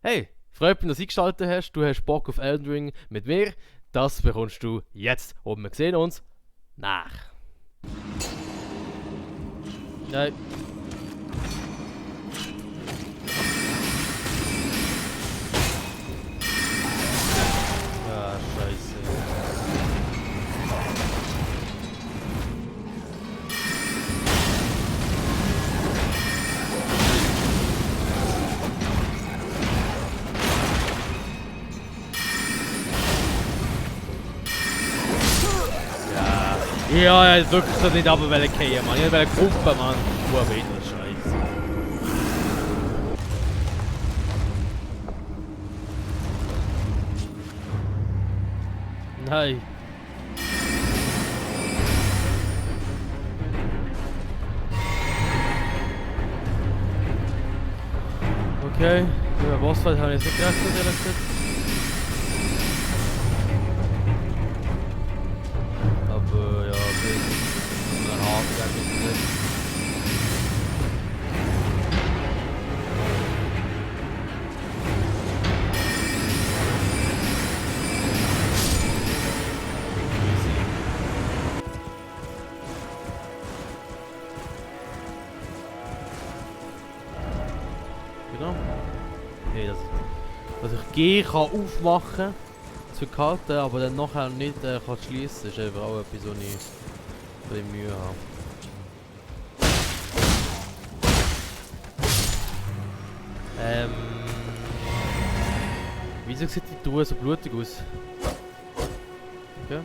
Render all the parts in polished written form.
Hey, freut mich, dass du eingeschaltet hast. Du hast Bock auf Elden Ring mit mir. Das bekommst du jetzt. Und wir sehen uns nach. Nein. Ah, scheiße. Ja, ich wirklich so nicht runter fallen, Mann. Ich will Gruppe, Mann. Wieder Scheiße. Nein. Okay, über Bossfight habe ich jetzt nicht gerechnet, ehrlich gesagt. Aber ja, okay. Ein Haken eigentlich nicht. Genau. Hey, dass ich G kann aufmachen zu halten, aber dann nachher nicht kann schließen, ist einfach auch etwas, wo ich ein bisschen Mühe habe. Wieso sieht die Truhe so blutig aus? Okay.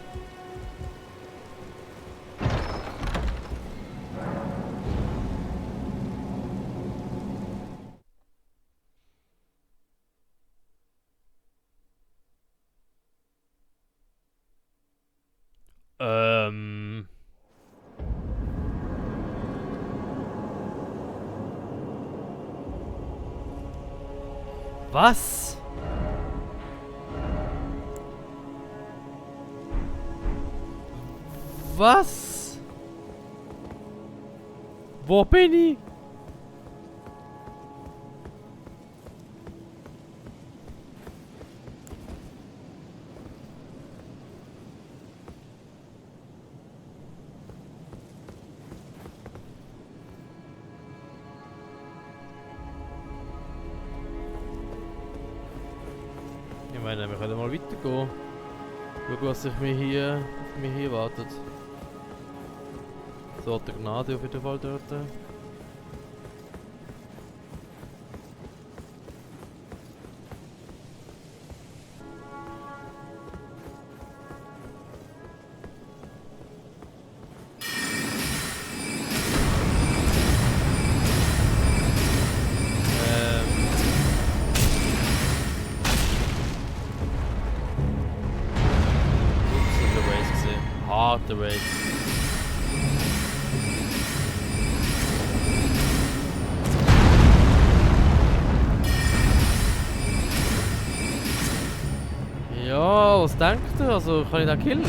Was? Was? Wo bin ich? Ich meine, wir können mal weitergehen. Schauen, was sich mir hier wartet. So, die Gnade auf jeden Fall dort. The race. Ja, was denkt ihr? Also kann ich da killen?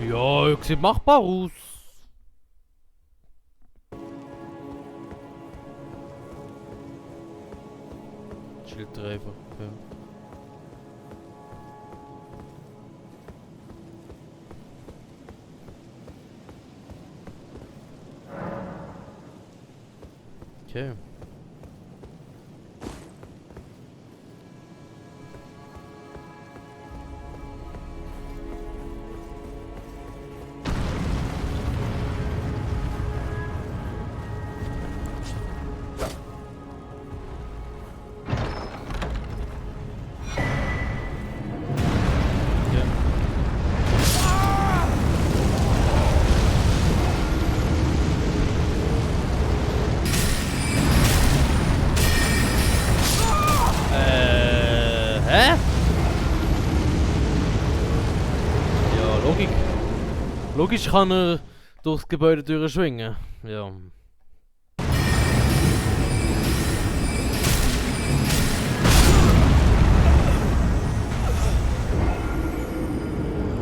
Ja, sieht machbar aus. Schildträger, okay. Okay. Hä? Ja, Logik. Logisch kann er durchs Gebäude durchschwingen. Ja.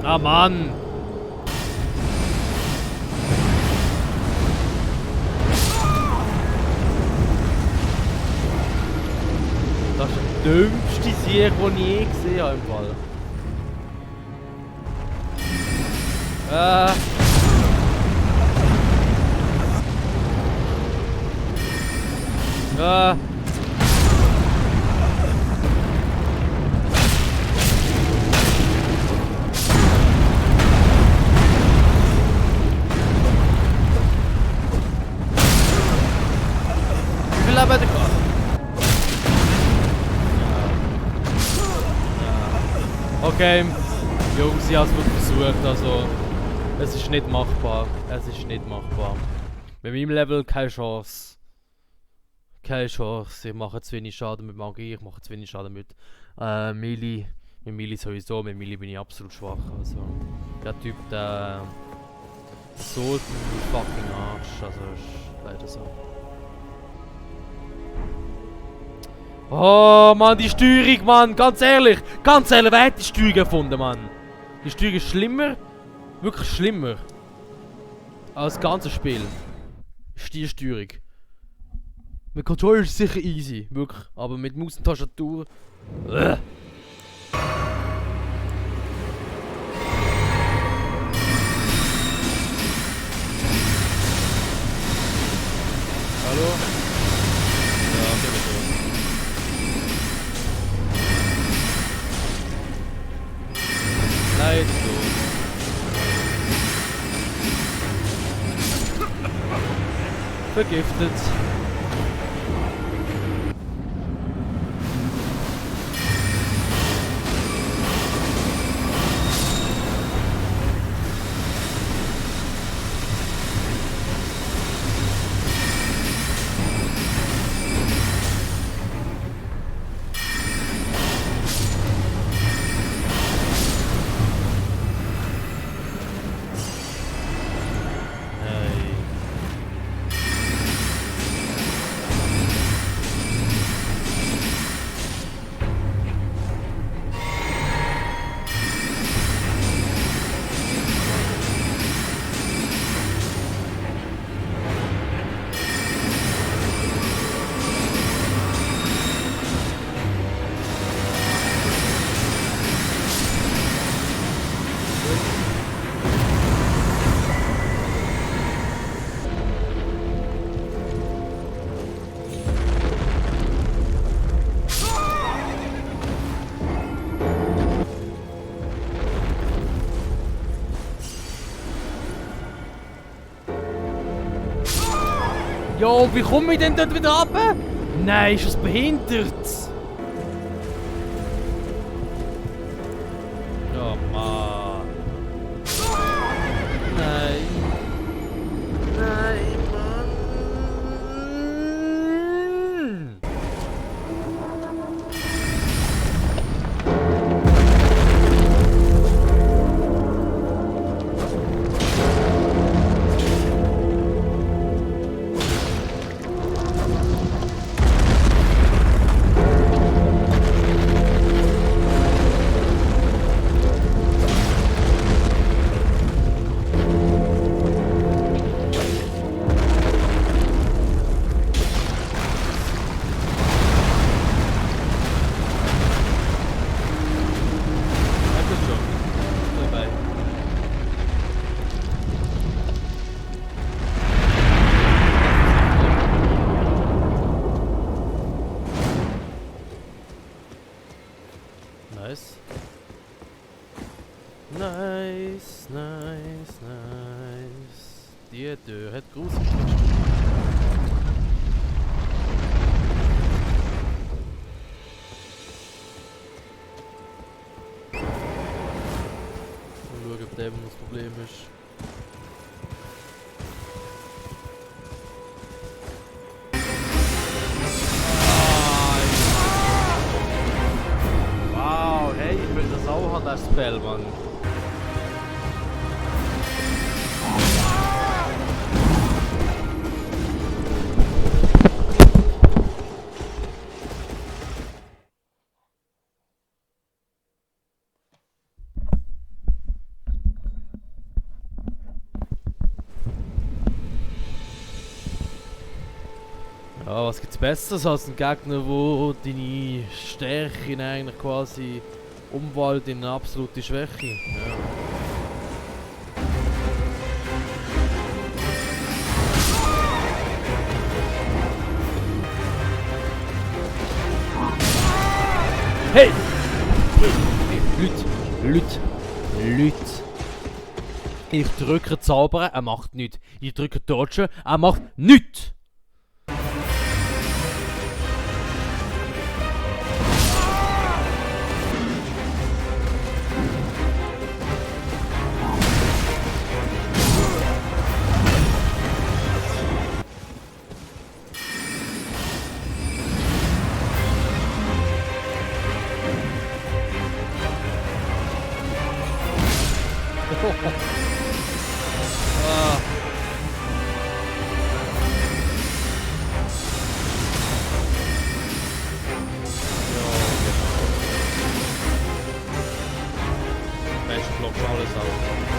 Ah, Mann! Das ist der dümmste Sieg, den ich je gesehen habe im Fall. Wie viel Leben hat er gehabt? Okay, Jungs, ich habe es wirklich versucht, also es ist nicht machbar. Es ist nicht machbar. Mit meinem Level keine Chance. Keine Chance. Ich mache zu wenig Schaden mit Magie, ich mache zu wenig Schaden mit Melee. Mit Melee sowieso, mit Melee bin ich absolut schwach. Also der Typ, der so fucking Arsch. Also ist leider so. Oh Mann, die Steuerung, Mann, ganz ehrlich, wer hat die Steuerung erfunden, Mann? Die Steuerung ist schlimmer, wirklich schlimmer, als das ganze Spiel. Ist die Steuerung. Mit Controller ist es sicher easy, wirklich, aber mit Maus und Tastatur. Hallo? Ja, okay, bitte. Let's go. Vergiftet. Jo, wie komme ich denn dort wieder runter? Nein, ist das behindert? Ja, Mann. Nein. Nein, Mann. Nice. Nice, nice, nice. Die Tür hat gruselig. Mal schauen, ob dem das Problem ist. der Spell, Mann. Ja, was gibt's Besseres als ein Gegner, wo deine Stärke eigentlich quasi umwandelt in eine absolute Schwäche? Ja. Hey! Leute. Ich drücke Zaubern, er macht nichts. Ich drücke Dodgen, er macht nichts. Alles aus.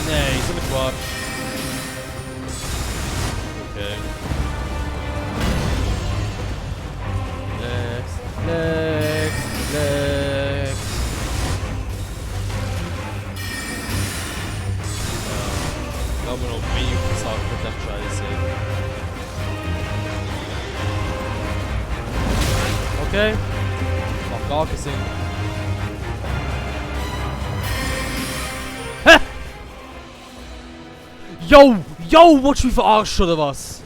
Nee, so mit Quatsch. Okay. Lex. Ich glaube noch wenig gesagt mit dem Scheiße. Okay. Macht gar keinen Sinn. Hä? Yo, willst du mich verarschen oder was?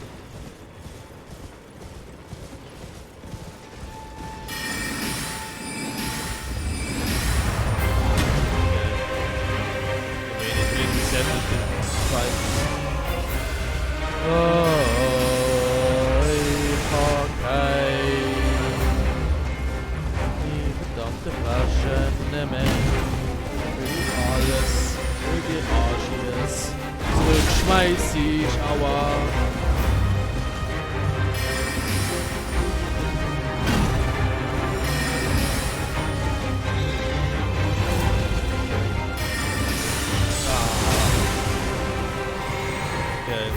Schmeiß ich, aua. Okay.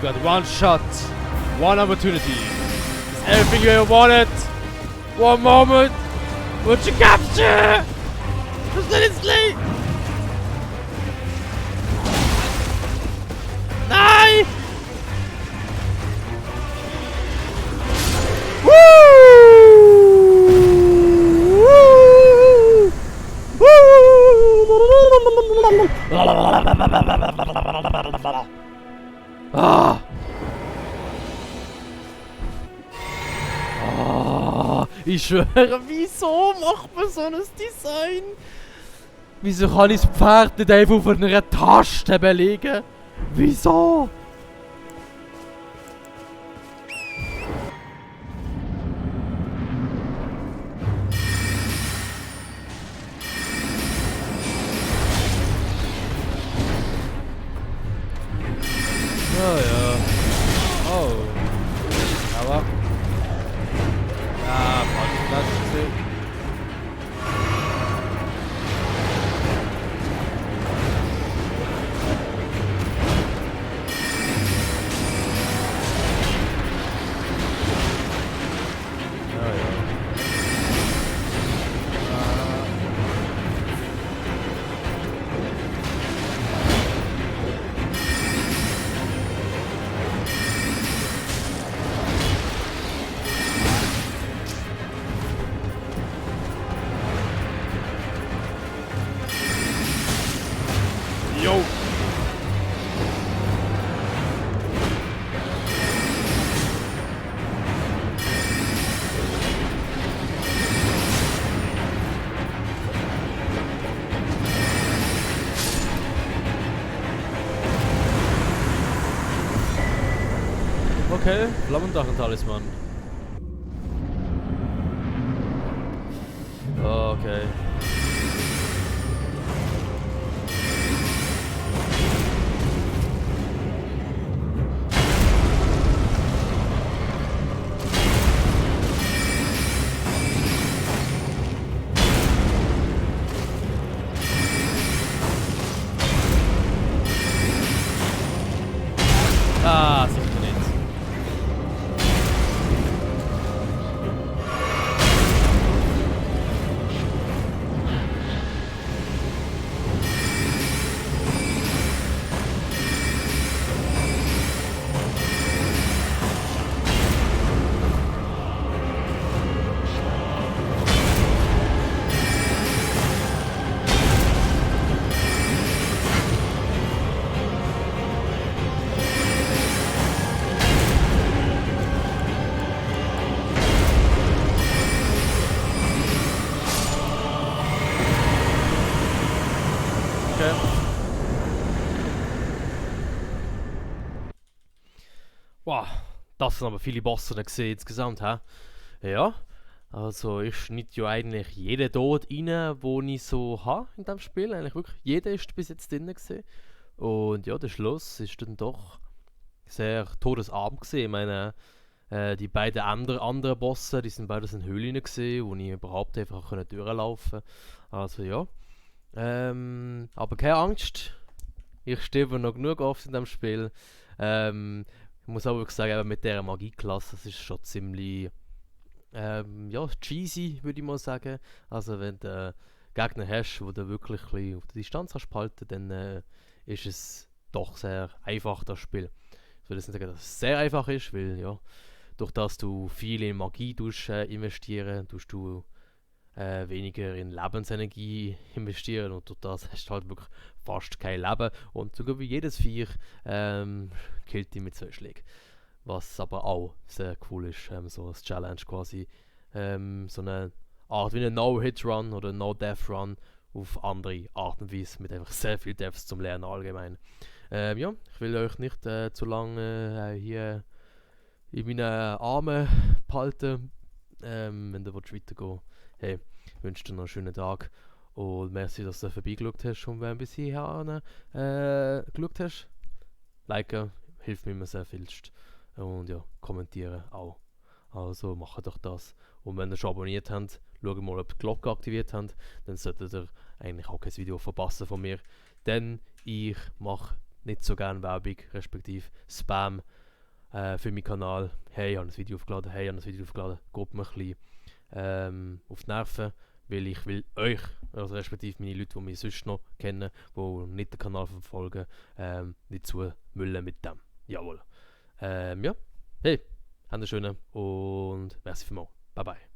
You got one shot, one opportunity. It's everything you ever wanted. One moment. Would you capture? Just let it slay. Nein! Ah. Ah. Ich schwöre, wieso macht man so ein Design? Wieso kann ich das Pferd nicht einfach auf einer Taste belegen? Wieso? Oh ja. Oh. Aber. Ja, falsches Platz gesehen. Yo! Okay, Flammendrachen-Talisman. Okay. Ah, sicher nicht. Okay. Wow, das sind aber viele Bosse gesehen insgesamt, hä? Ja, also ich schnitt ja eigentlich jeden Tod rein, wo ich so habe in diesem Spiel. Eigentlich wirklich, jeder ist bis jetzt drin gewesen. Und ja, der Schluss ist dann doch sehr todesarm gewesen. Ich meine, die beiden anderen Bosse, die sind beides in Höhlen gewesen, wo ich überhaupt einfach durchlaufen konnte. Also ja. Aber keine Angst, ich sterbe noch genug oft in diesem Spiel. Ich muss aber wirklich sagen, eben mit dieser Magieklasse, das ist schon ziemlich ja, cheesy, würde ich mal sagen. Also wenn du Gegner hast, wo du wirklich ein bisschen auf der Distanz kannst halten, dann ist es doch sehr einfach, das Spiel. Ich würde jetzt nicht sagen, dass es sehr einfach ist, weil ja, durch das du viel in Magie investieren, tust du weniger in Lebensenergie investieren und durch das hast du halt wirklich fast kein Leben und sogar wie jedes Viech killt dich mit 2 Schlägen. Was aber auch sehr cool ist, so als Challenge quasi, so eine Art wie ein No-Hit-Run oder No-Death-Run auf andere Art und Weise mit einfach sehr viel Deaths zum Lernen allgemein. Ja, ich will euch nicht zu lange hier in meinen Armen behalten. Wenn du weitergehen, hey, ich wünsche dir noch einen schönen Tag und merci, dass du vorbeigeschaut hast und wenn du bis hierher geschaut hast, liken, hilft mir immer sehr vielst und ja, kommentieren auch. Also macht doch das. Und wenn ihr schon abonniert habt, schaut mal, ob ihr die Glocke aktiviert habt, dann solltet ihr eigentlich auch kein Video verpassen von mir, denn ich mache nicht so gerne Werbung, respektive Spam für meinen Kanal. Hey, ich habe ein Video aufgeladen, geht mir ein bisschen auf die Nerven, weil ich will euch, also respektive meine Leute, die mich sonst noch kennen, die nicht den Kanal verfolgen, nicht zumüllen mit dem. Jawohl. Ja, hey, habt einen schönen und merci vielmals. Bye bye.